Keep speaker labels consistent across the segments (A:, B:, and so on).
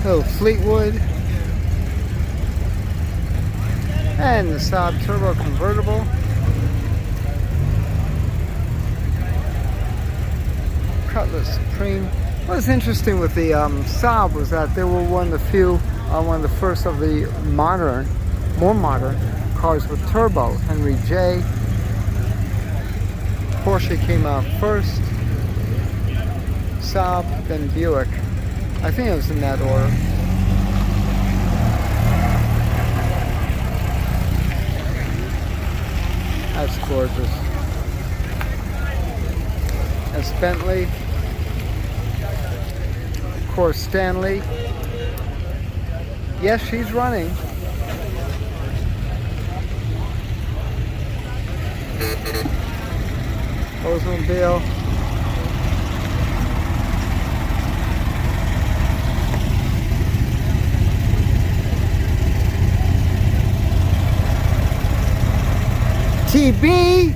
A: Little Fleetwood. And the Saab Turbo convertible. Cutlass Supreme. What's interesting with the Saab was that they were one of the first of the more modern cars with turbo. Henry J. Porsche came out first. Saab, then Buick. I think it was in that order. That's gorgeous. That's Bentley. Of course, Stanley. Yes, she's running. Oldsmobile. TB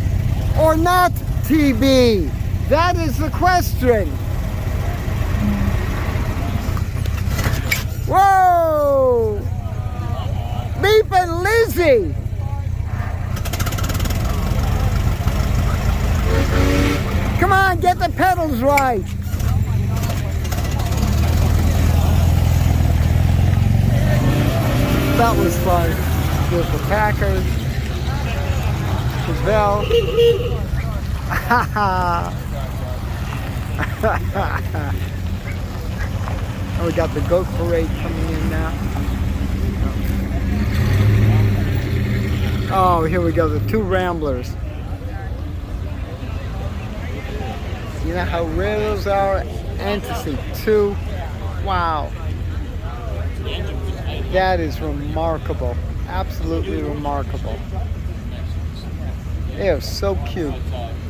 A: or not TB? That is the question. Whoa! Beep and Lizzie. Come on, get the pedals right. That was fun. Beautiful Packard. Chevelle. And we got the goat parade coming in now. Oh, here we go, the two Ramblers. You know how rare those are? And to see two. Wow. That is remarkable. Absolutely remarkable. They are so cute.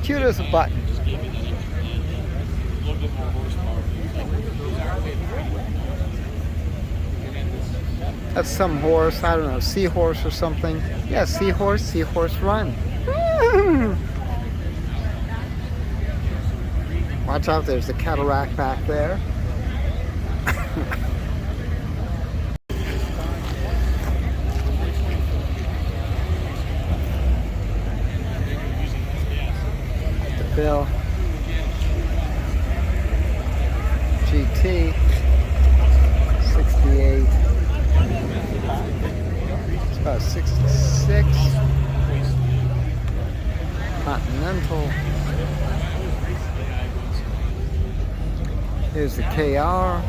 A: Cute as a button. That's some horse, I don't know, seahorse or something. Yeah, seahorse run. Watch out, there's the cataract back there. The Bill. GT. 68. It's about 66. Continental. Here's the KR.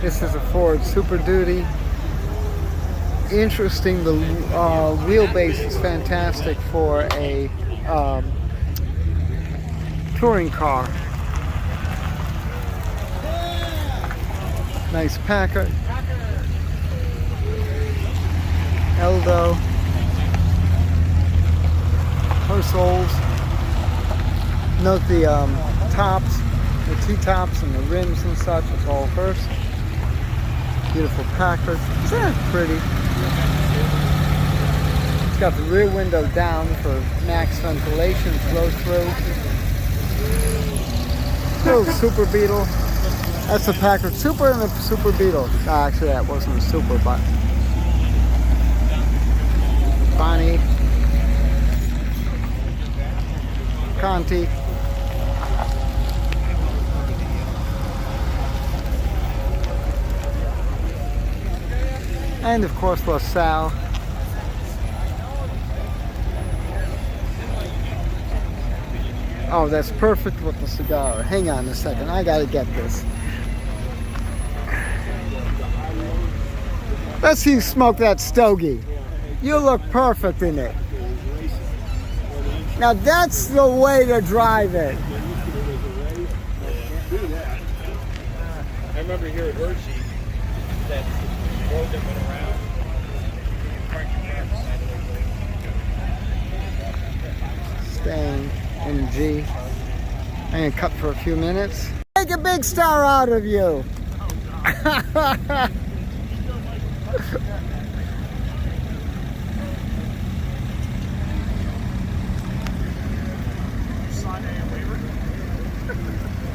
A: This is a Ford Super Duty. Interesting, the wheelbase is fantastic for a touring car. Nice Packard. Eldo. Hussolds. Note the tops, the T-tops and the rims and such. It's all Hurst. Beautiful Packard. Isn't that pretty? It's got the rear window down for max ventilation, flow through. Little Super Beetle. That's a Packard Super and a Super Beetle. Actually, that wasn't a Super, but Bonnie. Conti. And of course LaSalle. Oh, that's perfect with the cigar. Hang on a second, I gotta get this. Let's see you smoke that stogie. You look perfect in it. Now that's the way to drive it.
B: I remember here at Hershey that road that went around.
A: Staying in G. I'm gonna cut for a few minutes. Make a big star out of you.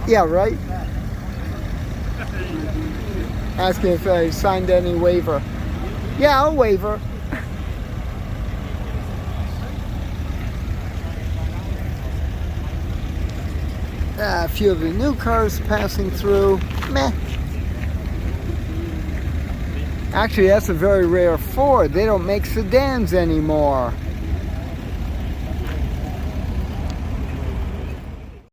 A: Yeah, right? Asking if I signed any waiver. Yeah, I'll waiver. A few of the new cars passing through. Meh. Actually, that's a very rare Ford. They don't make sedans anymore.